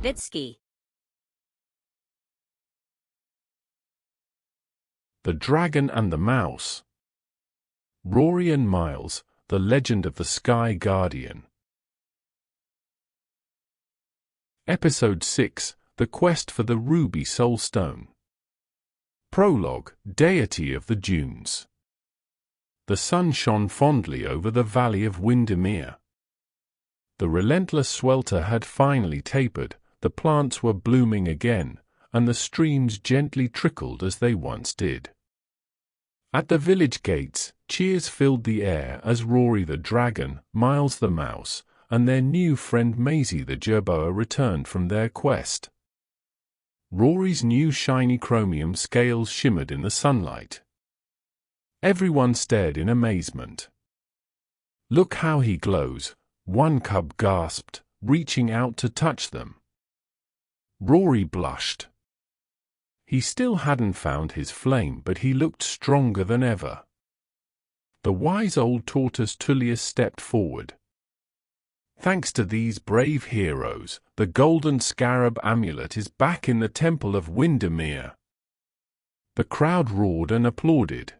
Bitzskee. The Dragon and the Mouse. Rory and Miles, the Legend of the Sky Guardian. Episode 6, The Quest for the Ruby Soulstone. Prologue, Deity of the Dunes. The sun shone fondly over the valley of Windermere. The relentless swelter had finally tapered, the plants were blooming again, and the streams gently trickled as they once did. At the village gates, cheers filled the air as Rory the Dragon, Miles the Mouse, and their new friend Maisie the Jerboa returned from their quest. Rory's new shiny chromium scales shimmered in the sunlight. Everyone stared in amazement. "Look how he glows," one cub gasped, reaching out to touch them. Rory blushed. He still hadn't found his flame, but he looked stronger than ever. The wise old tortoise Tullius stepped forward. "Thanks to these brave heroes, the golden scarab amulet is back in the temple of Windermere." The crowd roared and applauded.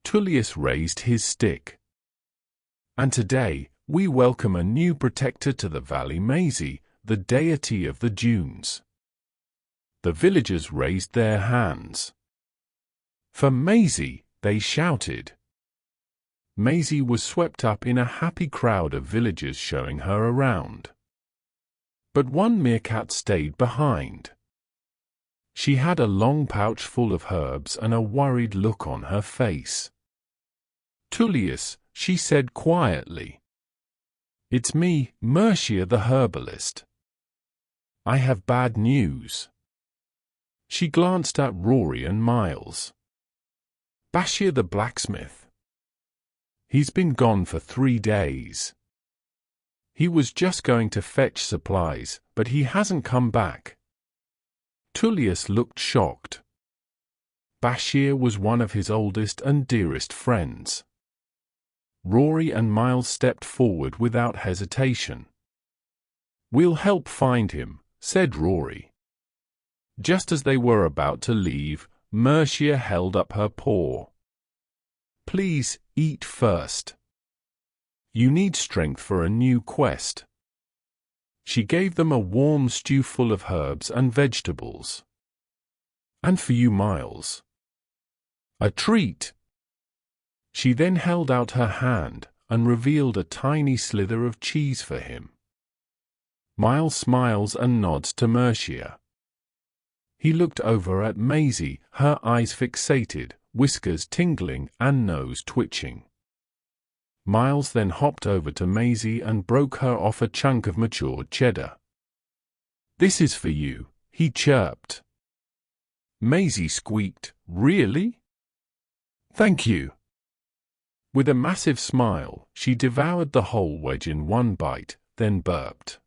Tullius raised his stick. "And today, we welcome a new protector to the valley, Maisie, the deity of the dunes." The villagers raised their hands. "For Maisie," they shouted. Maisie was swept up in a happy crowd of villagers showing her around. But one meerkat stayed behind. She had a long pouch full of herbs and a worried look on her face. "Tullius," she said quietly. "It's me, Mercia the herbalist. I have bad news." She glanced at Rory and Miles. "Bashir the blacksmith. He's been gone for 3 days. He was just going to fetch supplies, but he hasn't come back." Tullius looked shocked. Bashir was one of his oldest and dearest friends. Rory and Miles stepped forward without hesitation. "We'll help find him," said Rory. Just as they were about to leave, Mercia held up her paw. "Please, eat first. You need strength for a new quest." She gave them a warm stew full of herbs and vegetables. "And for you, Miles. A treat." She then held out her hand and revealed a tiny slither of cheese for him. Miles smiles and nods to Mercia. He looked over at Maisie, her eyes fixated, whiskers tingling and nose twitching. Miles then hopped over to Maisie and broke her off a chunk of matured cheddar. "This is for you," he chirped. Maisie squeaked, "Really? Thank you." With a massive smile, she devoured the whole wedge in one bite, then burped.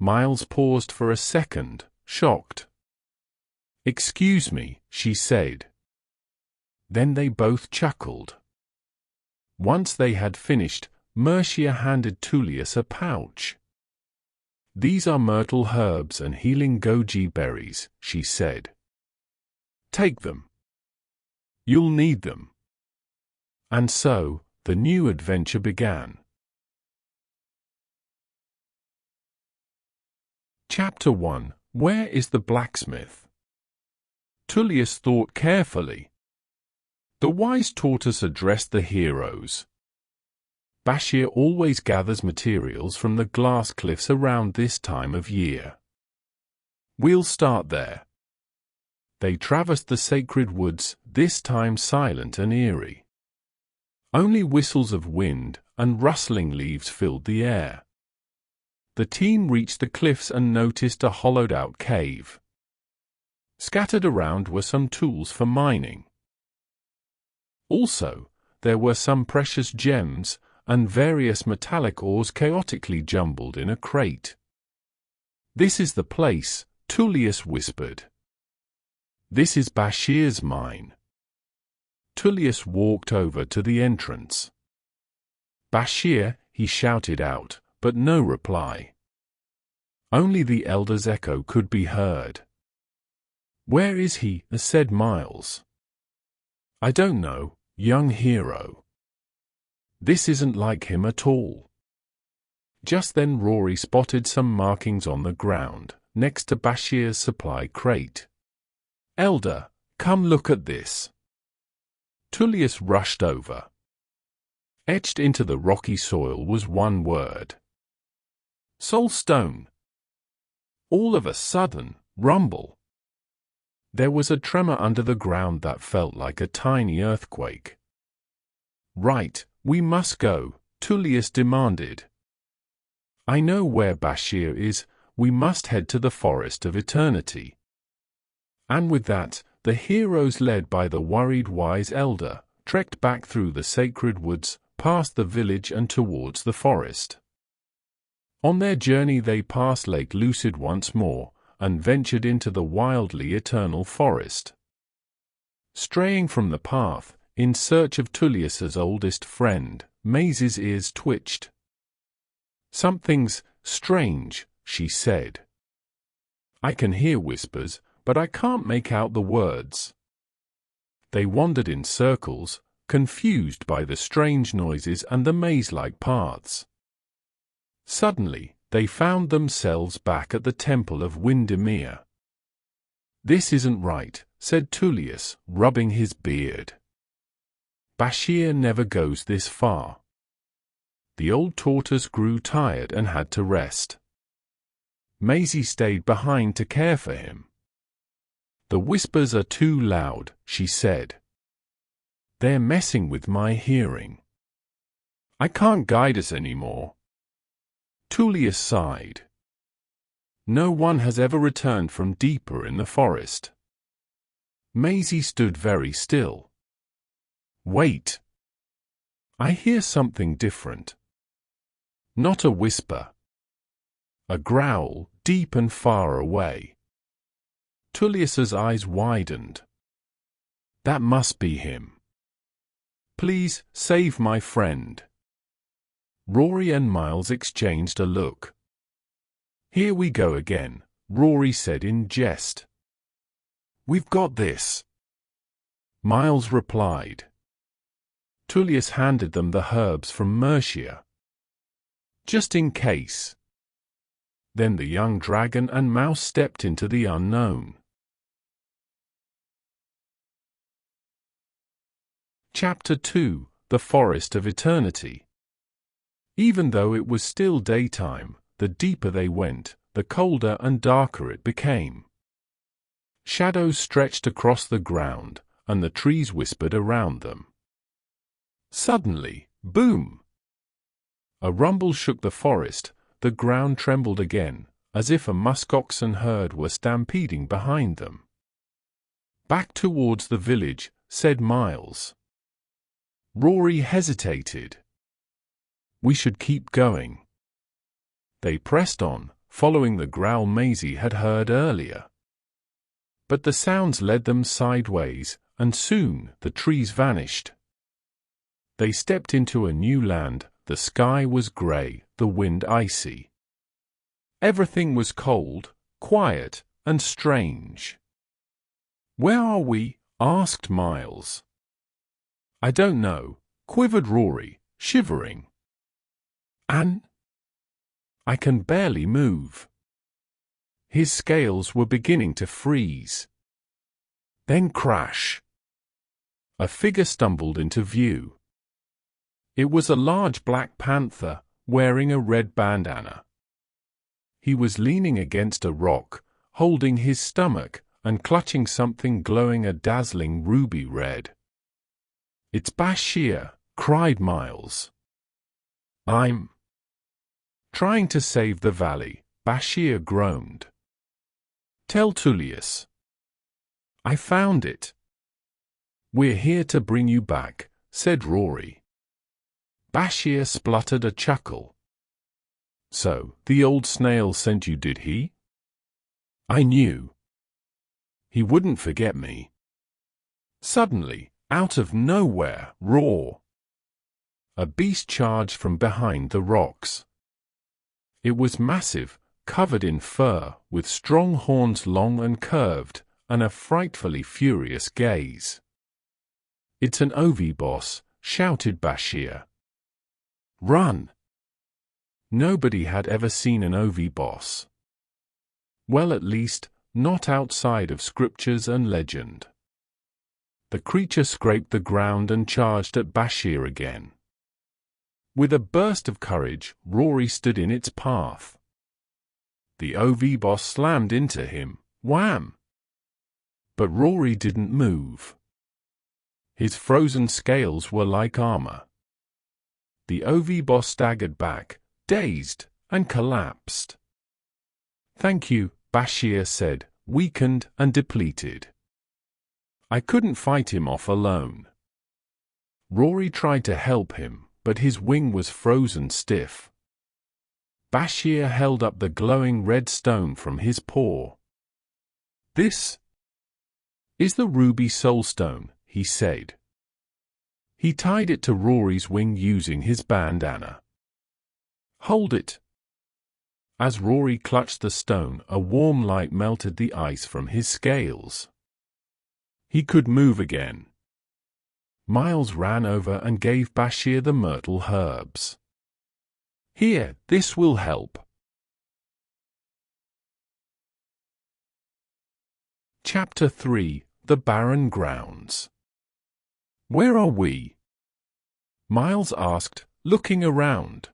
Miles paused for a second, shocked. "Excuse me," she said. Then they both chuckled. Once they had finished, Mercia handed Tullius a pouch. "These are myrtle herbs and healing goji berries," she said. "Take them. You'll need them." And so, the new adventure began. Chapter 1, Where is the Blacksmith? Tullius thought carefully. The wise tortoise addressed the heroes. "Bashir always gathers materials from the glass cliffs around this time of year. We'll start there." They traversed the sacred woods, this time silent and eerie. Only whistles of wind and rustling leaves filled the air. The team reached the cliffs and noticed a hollowed-out cave. Scattered around were some tools for mining. Also, there were some precious gems and various metallic ores chaotically jumbled in a crate. "This is the place," Tullius whispered. "This is Bashir's mine." Tullius walked over to the entrance. "Bashir," he shouted out, but no reply. Only the elder's echo could be heard. "Where is he?" said Miles. "I don't know, young hero. This isn't like him at all." Just then Rory spotted some markings on the ground, next to Bashir's supply crate. "Elder, come look at this." Tullius rushed over. Etched into the rocky soil was one word: Soulstone. All of a sudden, rumble. There was a tremor under the ground that felt like a tiny earthquake. "Right, we must go," Tullius demanded. "I know where Bashir is. We must head to the Forest of Eternity." And with that, the heroes, led by the worried wise elder, trekked back through the sacred woods, past the village and towards the forest. On their journey they passed Lake Lucid once more, and ventured into the wildly eternal forest. Straying from the path, in search of Tullius's oldest friend, Maisie's ears twitched. "Something's strange," she said. "I can hear whispers, but I can't make out the words." They wandered in circles, confused by the strange noises and the maze-like paths. Suddenly, they found themselves back at the Temple of Windermere. "This isn't right," said Tullius, rubbing his beard. "Bashir never goes this far." The old tortoise grew tired and had to rest. Maisie stayed behind to care for him. "The whispers are too loud," she said. "They're messing with my hearing. I can't guide us anymore." Tullius sighed. No one has ever returned from deeper in the forest. Maisie stood very still. "Wait. I hear something different." Not a whisper. A growl, deep and far away. Tullius's eyes widened. "That must be him. Please, save my friend." Rory and Miles exchanged a look. "Here we go again," Rory said in jest. "We've got this," Miles replied. Tullius handed them the herbs from Mercia. "Just in case." Then the young dragon and mouse stepped into the unknown. Chapter 2: The Forest of Eternity. Even though it was still daytime, the deeper they went, the colder and darker it became. Shadows stretched across the ground, and the trees whispered around them. Suddenly, boom! A rumble shook the forest. The ground trembled again, as if a muskoxen herd were stampeding behind them. "Back towards the village," said Miles. Rory hesitated. "We should keep going." They pressed on, following the growl Maisie had heard earlier. But the sounds led them sideways, and soon the trees vanished. They stepped into a new land. The sky was grey, the wind icy. Everything was cold, quiet, and strange. "Where are we?" asked Miles. "I don't know," quivered Rory, shivering. "Anne? I can barely move." His scales were beginning to freeze. Then crash! A figure stumbled into view. It was a large black panther, wearing a red bandana. He was leaning against a rock, holding his stomach, and clutching something glowing a dazzling ruby red. "It's Bashir!" cried Miles. "I'm trying to save the valley," Bashir groaned. "Tell Tullius. I found it." "We're here to bring you back," said Rory. Bashir spluttered a chuckle. "So, the old snail sent you, did he? I knew. He wouldn't forget me." Suddenly, out of nowhere, roar! A beast charged from behind the rocks. It was massive, covered in fur, with strong horns long and curved, and a frightfully furious gaze. "It's an Ovi-boss," shouted Bashir. "Run!" Nobody had ever seen an Ovi-boss. Well, at least, not outside of scriptures and legend. The creature scraped the ground and charged at Bashir again. With a burst of courage, Rory stood in its path. The Ovi-boss slammed into him, wham! But Rory didn't move. His frozen scales were like armor. The Ovi-boss staggered back, dazed, and collapsed. "Thank you," Bashir said, weakened and depleted. "I couldn't fight him off alone." Rory tried to help him, but his wing was frozen stiff. Bashir held up the glowing red stone from his paw. "This is the ruby soulstone," he said. He tied it to Rory's wing using his bandana. "Hold it." As Rory clutched the stone, a warm light melted the ice from his scales. He could move again. Miles ran over and gave Bashir the myrtle herbs. "Here, this will help." Chapter 3: The Barren Grounds. "Where are we?" Miles asked, looking around.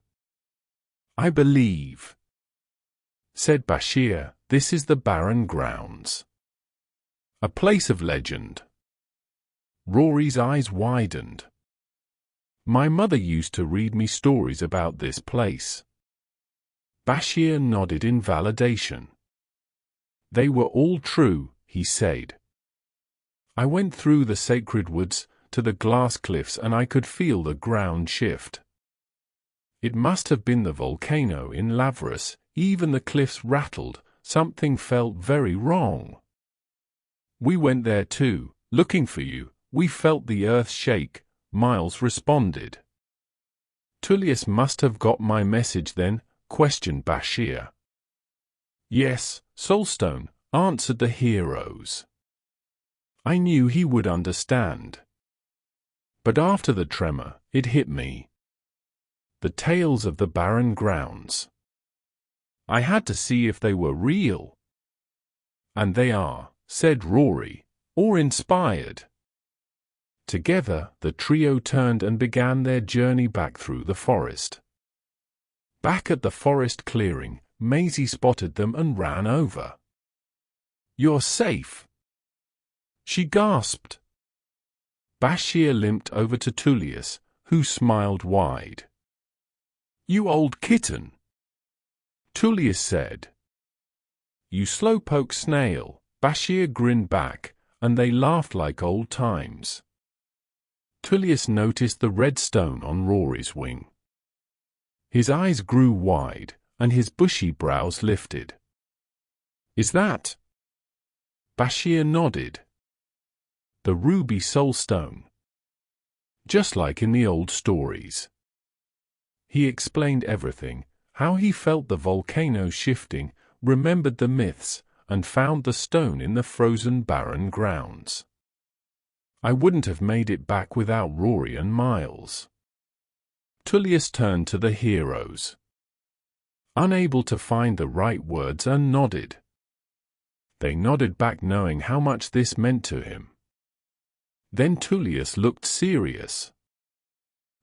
"I believe," said Bashir, "this is the Barren Grounds. A place of legend." Rory's eyes widened. "My mother used to read me stories about this place." Bashir nodded in validation. "They were all true," he said. "I went through the sacred woods to the glass cliffs and I could feel the ground shift. It must have been the volcano in Lavras, even the cliffs rattled, something felt very wrong. We went there too, looking for you, we felt the earth shake," Miles responded. "Tullius must have got my message then?" questioned Bashir. "Yes, Soulstone," answered the heroes. "I knew he would understand. But after the tremor, it hit me. The tales of the barren grounds. I had to see if they were real." "And they are," said Rory, "or inspired." Together, the trio turned and began their journey back through the forest. Back at the forest clearing, Maisie spotted them and ran over. "You're safe," she gasped. Bashir limped over to Tullius, who smiled wide. "You old kitten," Tullius said. "You slowpoke snail," Bashir grinned back, and they laughed like old times. Tullius noticed the red stone on Rory's wing. His eyes grew wide, and his bushy brows lifted. "Is that?" Bashir nodded. "The ruby soulstone. Just like in the old stories." He explained everything, how he felt the volcano shifting, remembered the myths, and found the stone in the frozen barren grounds. "I wouldn't have made it back without Rory and Miles." Tullius turned to the heroes, unable to find the right words, and nodded. They nodded back, knowing how much this meant to him. Then Tullius looked serious.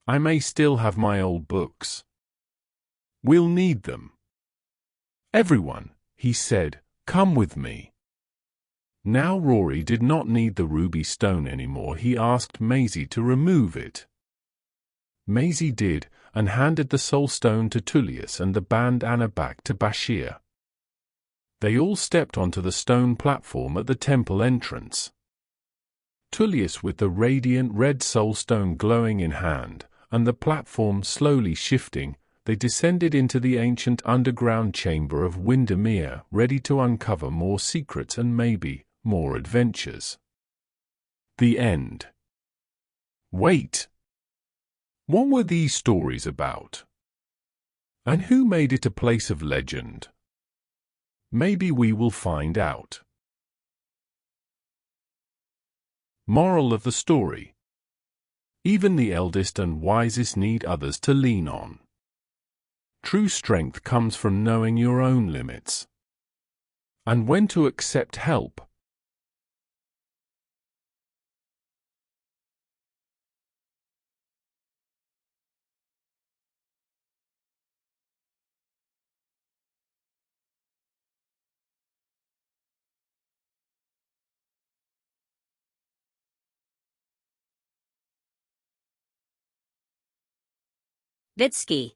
"I may still have my old books. We'll need them. Everyone," he said, "come with me." Now Rory did not need the ruby stone anymore. He asked Maisie to remove it. Maisie did, and handed the soulstone to Tullius and the bandana back to Bashir. They all stepped onto the stone platform at the temple entrance. Tullius with the radiant red soulstone glowing in hand, and the platform slowly shifting, they descended into the ancient underground chamber of Windermere, ready to uncover more secrets and maybe more adventures. The end. Wait. What were these stories about? And who made it a place of legend? Maybe we will find out. Moral of the story: even the eldest and wisest need others to lean on. True strength comes from knowing your own limits and when to accept help. Bitzskee.